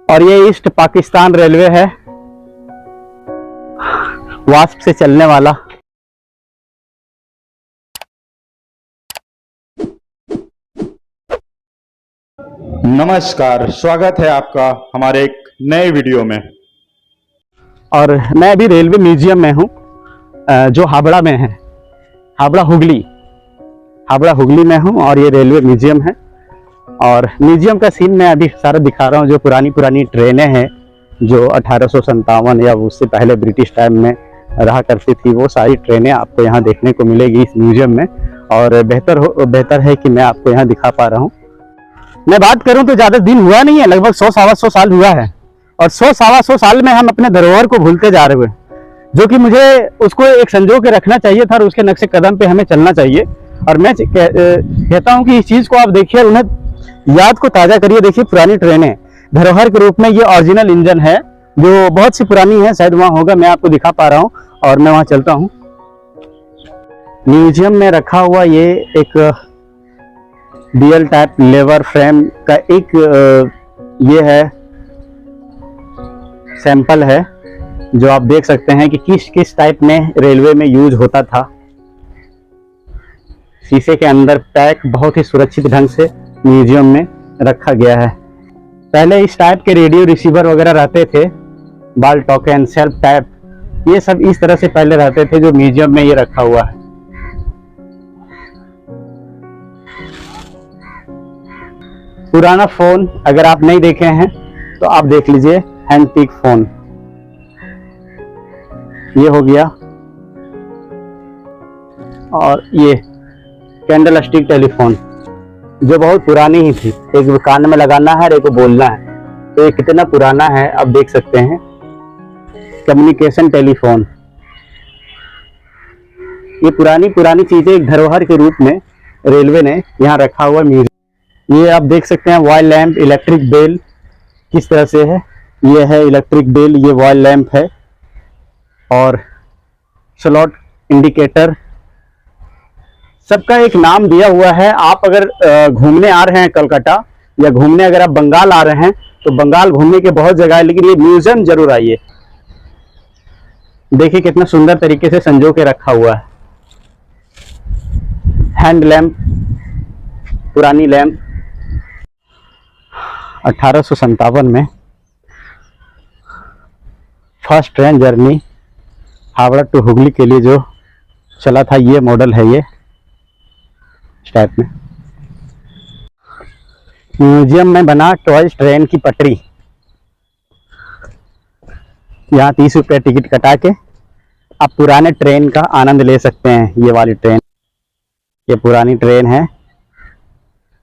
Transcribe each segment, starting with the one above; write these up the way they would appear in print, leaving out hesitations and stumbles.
और ये east Pakistan railway है, वास्प से चलने वाला। नमस्कार, स्वागत है आपका हमारे एक नए वीडियो में। और मैं अभी रेलवे म्यूजियम में हूँ, जो हावड़ा में है, हावड़ा हुगली में हूँ। और ये रेलवे म्यूजियम है और म्यूजियम का सीन मैं अभी सारा दिखा रहा हूँ। जो पुरानी ट्रेनें हैं जो 1857 या उससे पहले ब्रिटिश टाइम में रहा करती थी, वो सारी ट्रेनें आपको यहाँ देखने को मिलेगी इस म्यूजियम में। और बेहतर है कि मैं आपको यहाँ दिखा पा रहा हूँ। मैं बात करूँ तो ज़्यादा दिन हुआ नहीं है, लगभग 100-125 साल हुआ है। और 100-125 साल में हम अपने धरोहर को भूलते जा रहे हैं, जो कि मुझे उसको एक संजो के रखना चाहिए था और उसके नक्शे कदम पे हमें चलना चाहिए। और मैं कहता हूँ कि इस चीज़ को आप देखिए, उन्हें याद को ताज़ा करिए। देखिए, पुरानी ट्रेनें धरोहर के रूप में, ये ओरिजिनल इंजन है जो बहुत सी पुरानी है, शायद वहाँ होगा, मैं आपको दिखा पा रहा हूँ। और मैं वहाँ चलता हूँ। म्यूजियम में रखा हुआ ये एक डीएल टाइप लेवर फ्रेम का एक ये है सैंपल है, जो आप देख सकते हैं कि किस टाइप में रेलवे में यूज होता था। शीशे के अंदर पैक बहुत ही सुरक्षित ढंग से म्यूजियम में रखा गया है। पहले इस टाइप के रेडियो रिसीवर वगैरह रहते थे, बाल टोकन सेल्फ टाइप, ये सब इस तरह से पहले रहते थे, जो म्यूजियम में ये रखा हुआ है। पुराना फोन अगर आप नहीं देखे हैं तो आप देख लीजिए, हैंड पिक फोन ये हो गया। और ये कैंडल स्टिक टेलीफोन जो बहुत पुरानी ही थी, एक कान में लगाना है और एक को बोलना है, तो ये कितना पुराना है आप देख सकते हैं। कम्युनिकेशन टेलीफोन, ये पुरानी चीजें एक धरोहर के रूप में रेलवे ने यहाँ रखा हुआ म्यूजियम। ये आप देख सकते हैं वॉल लैंप, इलेक्ट्रिक बेल किस तरह से है, ये है इलेक्ट्रिक बेल, ये वॉल लैंप है। और स्लॉट इंडिकेटर, सबका एक नाम दिया हुआ है। आप अगर घूमने आ रहे हैं कलकत्ता, या घूमने अगर आप बंगाल आ रहे हैं, तो बंगाल घूमने के बहुत जगह है, लेकिन ये म्यूजियम जरूर आइए। देखिए कितना सुंदर तरीके से संजो के रखा हुआ है। हैंड लैंप, पुरानी लैंप 1857 में first train journey Howrah to Hooghly के लिए जो चला था, ये मॉडल है। ये इस टाइप में म्यूजियम में बना टॉय ट्रेन की पटरी, यहाँ 30 रुपये टिकट कटा के आप पुराने ट्रेन का आनंद ले सकते हैं। ये वाली ट्रेन, ये पुरानी ट्रेन है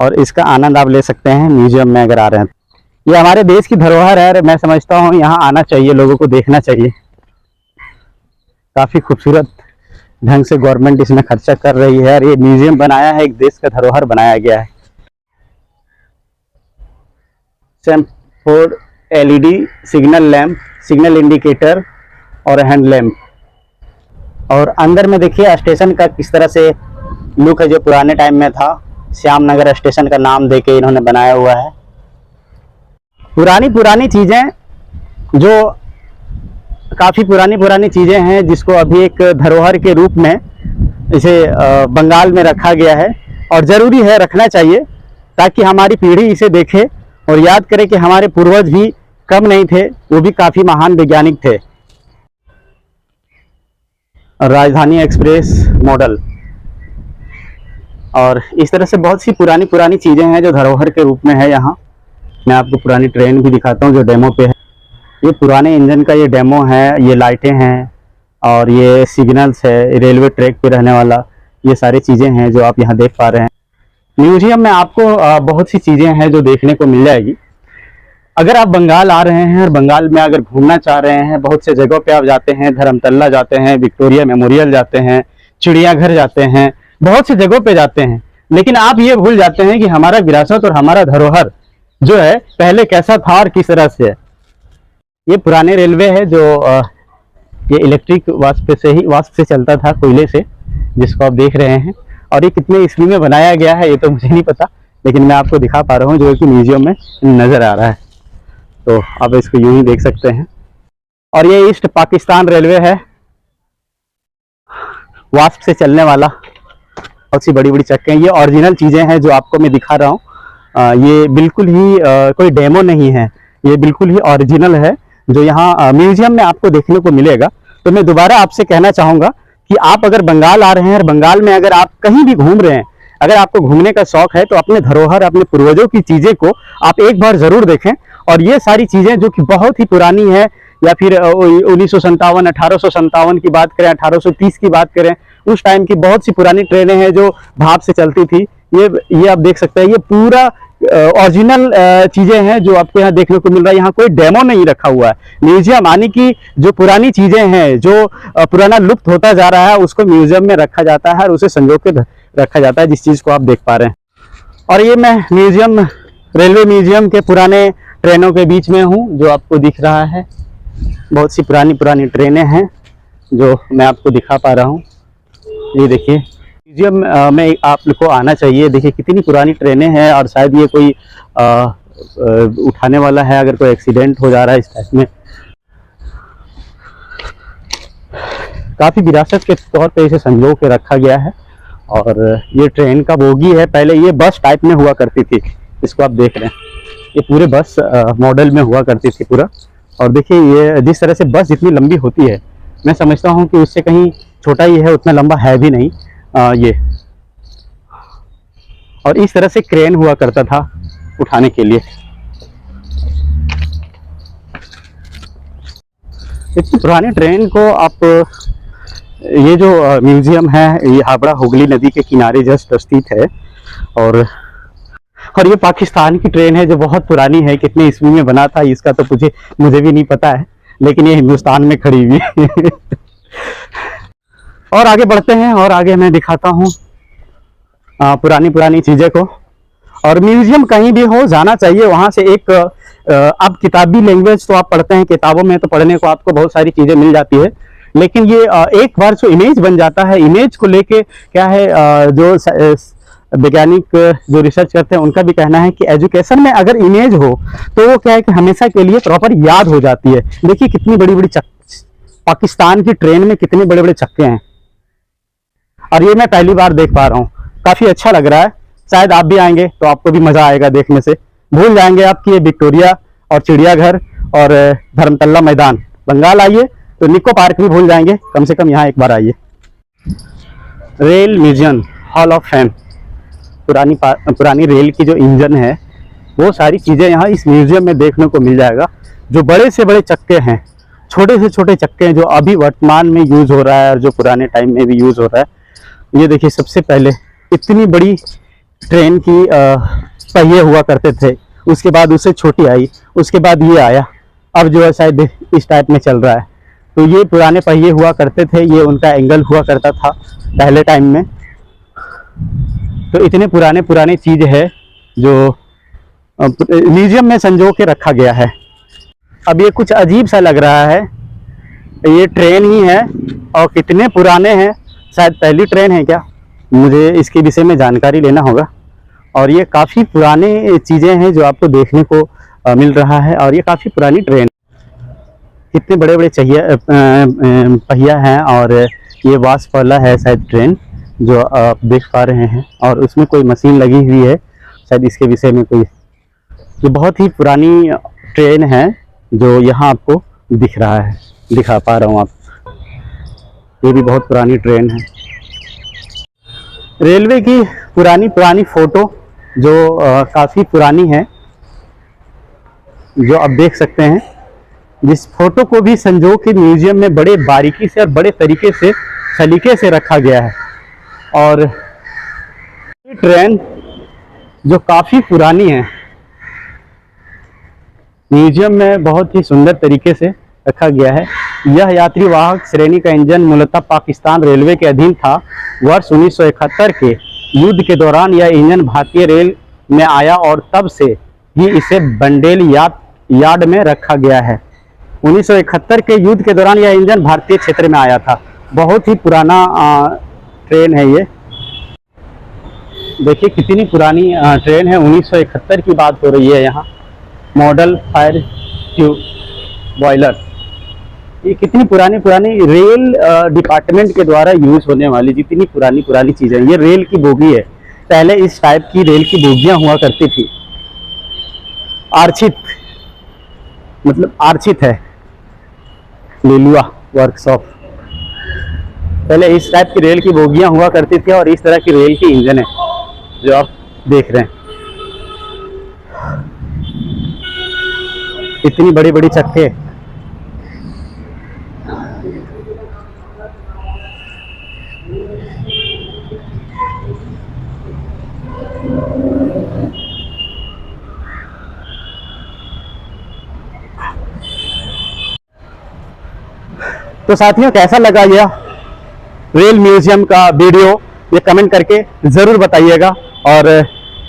और इसका आनंद आप ले सकते हैं म्यूजियम में अगर आ रहे हैं। ये हमारे देश की धरोहर है, मैं समझता हूँ यहाँ आना चाहिए, लोगों को देखना चाहिए। काफ़ी खूबसूरत ढंग से गवर्नमेंट इसमें खर्चा कर रही है और ये म्यूजियम बनाया है, एक देश का धरोहर बनाया गया है। Semaphore, LED, signal lamp, signal indicator और हैंड लैंप। और अंदर में देखिए स्टेशन का किस तरह से लुक है, जो पुराने टाइम में था। श्यामनगर स्टेशन का नाम देके इन्होंने बनाया हुआ है। पुरानी चीजें, जो काफी पुरानी चीजें हैं, जिसको अभी एक धरोहर के रूप में इसे बंगाल में रखा गया है। और जरूरी है, रखना चाहिए, ताकि हमारी पीढ़ी इसे देखे और याद करे कि हमारे पूर्वज भी कम नहीं थे, वो भी काफी महान वैज्ञानिक थे। राजधानी एक्सप्रेस मॉडल, और इस तरह से बहुत सी पुरानी चीजें हैं जो धरोहर के रूप में है यहाँ। मैं आपको पुरानी ट्रेन भी दिखाता हूँ जो डेमो पे है। ये पुराने इंजन का ये डेमो है, ये लाइटें हैं और ये सिग्नल्स है, रेलवे ट्रैक पे रहने वाला, ये सारी चीज़ें हैं जो आप यहाँ देख पा रहे हैं। म्यूजियम में आपको बहुत सी चीज़ें हैं जो देखने को मिल जाएगी। अगर आप बंगाल आ रहे हैं और बंगाल में अगर घूमना चाह रहे हैं, बहुत से जगहों पे आप जाते हैं, धर्मतल्ला जाते हैं, विक्टोरिया मेमोरियल जाते हैं, चिड़ियाघर जाते हैं, बहुत सी जगहों पे जाते हैं, लेकिन आप ये भूल जाते हैं कि हमारा विरासत और हमारा धरोहर जो है पहले कैसा था और किस तरह से है। ये पुराने रेलवे है जो ये इलेक्ट्रिक वास्प से चलता था, कोयले से, जिसको आप देख रहे हैं। और ये कितने ईस्वी में बनाया गया है ये तो मुझे नहीं पता, लेकिन मैं आपको दिखा पा रहा हूँ जो कि म्यूजियम में नजर आ रहा है। तो आप इसको यूं ही देख सकते हैं। और ये ईस्ट पाकिस्तान रेलवे है, वास्प से चलने वाला, बहुत सी बड़ी बड़ी चक्के हैं। ये ओरिजिनल चीज़ें हैं जो आपको मैं दिखा रहा हूँ। ये बिल्कुल ही कोई डेमो नहीं है, ये बिल्कुल ही ओरिजिनल है जो यहाँ म्यूजियम में आपको देखने को मिलेगा। तो मैं दोबारा आपसे कहना चाहूँगा कि आप अगर बंगाल आ रहे हैं और बंगाल में अगर आप कहीं भी घूम रहे हैं, अगर आपको घूमने का शौक है तो अपने धरोहर, अपने पूर्वजों की चीज़ें को आप एक बार ज़रूर देखें। और ये सारी चीज़ें जो कि बहुत ही पुरानी है, या फिर 1957, 1857 की बात करें, 1830 की बात करें, उस टाइम की बहुत सी पुरानी ट्रेनें हैं जो भाप से चलती थी। ये आप देख सकते हैं, ये पूरा ओरिजिनल चीज़ें हैं जो आपको यहाँ देखने को मिल रहा है। यहाँ कोई डेमो नहीं रखा हुआ है। म्यूजियम यानी कि जो पुरानी चीज़ें हैं, जो पुराना लुप्त होता जा रहा है, उसको म्यूजियम में रखा जाता है और उसे संजो के रखा जाता है, जिस चीज़ को आप देख पा रहे हैं। और ये मैं म्यूजियम, रेलवे म्यूजियम के पुराने ट्रेनों के बीच में हूँ, जो आपको दिख रहा है। बहुत सी पुरानी पुरानी ट्रेनें हैं जो मैं आपको दिखा पा रहा हूँ। ये देखिए, म्यूजियम में आप लोग को आना चाहिए। देखिए कितनी पुरानी ट्रेनें हैं, और शायद ये कोई उठाने वाला है अगर कोई एक्सीडेंट हो जा रहा है इस टाइप में। काफ़ी विरासत के तौर पे इसे संजो के रखा गया है। और ये ट्रेन का बोगी है, पहले ये बस टाइप में हुआ करती थी, इसको आप देख रहे हैं, ये पूरे बस मॉडल में हुआ करती थी पूरा। और देखिए ये जिस तरह से बस जितनी लंबी होती है, मैं समझता हूँ कि उससे कहीं छोटा ही है, उतना लंबा है भी नहीं ये। और इस तरह से क्रेन हुआ करता था उठाने के लिए। इतनी पुरानी ट्रेन को आप, ये जो म्यूजियम है ये हावड़ा हुगली नदी के किनारे जस्ट स्थित है। और ये पाकिस्तान की ट्रेन है जो बहुत पुरानी है। कितने ईस्वी में बना था इसका तो मुझे भी नहीं पता है, लेकिन ये हिंदुस्तान में खड़ी हुई है। और आगे बढ़ते हैं, और आगे मैं दिखाता हूँ पुरानी पुरानी चीज़ें को। और म्यूजियम कहीं भी हो, जाना चाहिए वहाँ से। एक अब किताबी लैंग्वेज तो आप पढ़ते हैं किताबों में, तो पढ़ने को आपको बहुत सारी चीज़ें मिल जाती है, लेकिन ये एक बार जो इमेज बन जाता है, इमेज को लेके क्या है, जो वैज्ञानिक जो रिसर्च करते हैं उनका भी कहना है कि एजुकेशन में अगर इमेज हो तो वो क्या है कि हमेशा के लिए प्रॉपर याद हो जाती है। देखिए कितनी बड़ी बड़ी पाकिस्तान की ट्रेन में कितने बड़े बड़े चक्के हैं, और ये मैं पहली बार देख पा रहा हूँ। काफ़ी अच्छा लग रहा है। शायद आप भी आएंगे तो आपको भी मज़ा आएगा देखने से। भूल जाएंगे आप कि ये विक्टोरिया और चिड़ियाघर और धर्मतल्ला मैदान। बंगाल आइए तो निको पार्क भी भूल जाएंगे, कम से कम यहाँ एक बार आइए। Rail museum, hall of fame, पुरानी रेल की जो इंजन है वो सारी चीज़ें यहाँ इस म्यूजियम में देखने को मिल जाएगा। जो बड़े से बड़े चक्के हैं, छोटे से छोटे चक्के हैं, जो अभी वर्तमान में यूज़ हो रहा है और जो पुराने टाइम में भी यूज़ हो रहा है। ये देखिए, सबसे पहले इतनी बड़ी ट्रेन की पहिए हुआ करते थे, उसके बाद उससे छोटी आई, उसके बाद ये आया, अब जो है शायद इस टाइप में चल रहा है। तो ये पुराने पहिए हुआ करते थे, ये उनका एंगल हुआ करता था पहले टाइम में। तो इतने पुराने पुराने चीज़ है जो म्यूजियम में संजो के रखा गया है। अब ये कुछ अजीब सा लग रहा है, ये ट्रेन ही है और कितने पुराने हैं, शायद पहली ट्रेन है क्या, मुझे इसके विषय में जानकारी लेना होगा। और ये काफ़ी पुराने चीज़ें हैं जो आपको देखने को मिल रहा है। और ये काफ़ी पुरानी ट्रेन, कितने बड़े बड़े पहिया हैं, और ये वास्प वाला है शायद ट्रेन जो आप देख पा रहे हैं, और उसमें कोई मशीन लगी हुई है शायद इसके विषय में कोई। ये बहुत ही पुरानी ट्रेन है जो यहाँ आपको दिख रहा है, दिखा पा रहा हूँ आप। ये भी बहुत पुरानी ट्रेन है। रेलवे की पुरानी पुरानी फ़ोटो जो काफ़ी पुरानी है, जो आप देख सकते हैं, जिस फोटो को भी संजो के म्यूजियम में बड़े बारीकी से और बड़े तरीके से सलीके से रखा गया है। और ये ट्रेन जो काफ़ी पुरानी है, म्यूजियम में बहुत ही सुंदर तरीके से रखा गया है। यह यात्री वाहक श्रेणी का इंजन मूलतः पाकिस्तान रेलवे के अधीन था। वर्ष 1971 के युद्ध के दौरान यह इंजन भारतीय रेल में आया और तब से ही इसे बंडेल यार्ड में रखा गया है। 1971 के युद्ध के दौरान यह इंजन भारतीय क्षेत्र में आया था। बहुत ही पुराना ट्रेन है ये। देखिए कितनी पुरानी ट्रेन है, 1971 की बात हो रही है यहाँ। मॉडल फायर ट्यूब, बॉयलर, ये कितनी पुरानी पुरानी रेल डिपार्टमेंट के द्वारा यूज होने वाली जितनी पुरानी पुरानी चीजें। ये रेल की बोगी है, पहले इस टाइप की रेल की बोगियां हुआ करती थी। आर्चित, मतलब आर्चित है, लिलुआ वर्कशॉप। पहले इस टाइप की रेल की बोगियां हुआ करती थी और इस तरह की रेल की इंजन है जो आप देख रहे हैं। इतनी बड़ी बड़ी चक्के, तो साथियों कैसा लगा यह रेल म्यूजियम का वीडियो, ये कमेंट करके जरूर बताइएगा। और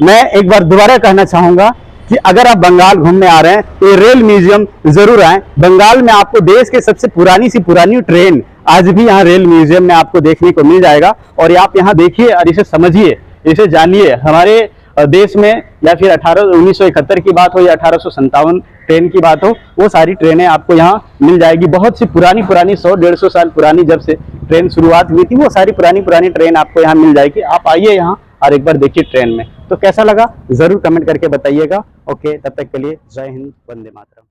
मैं एक बार दोबारा कहना चाहूंगा कि अगर आप बंगाल घूमने आ रहे हैं तो ये रेल म्यूजियम जरूर आए। बंगाल में आपको देश के सबसे पुरानी सी पुरानी ट्रेन आज भी यहाँ रेल म्यूजियम में आपको देखने को मिल जाएगा। और आप यहाँ देखिए और इसे समझिए, इसे जानिए। हमारे देश में या फिर 1971 की बात हो या 1857 ट्रेन की बात हो, वो सारी ट्रेनें आपको यहाँ मिल जाएगी। बहुत सी पुरानी पुरानी 100-150 साल पुरानी जब से ट्रेन शुरुआत हुई थी, वो सारी पुरानी पुरानी ट्रेन आपको यहाँ मिल जाएगी। आप आइए यहाँ और एक बार देखिए ट्रेन में। तो कैसा लगा जरूर कमेंट करके बताइएगा। ओके, तब तक के लिए जय हिंद, वंदे मातरम।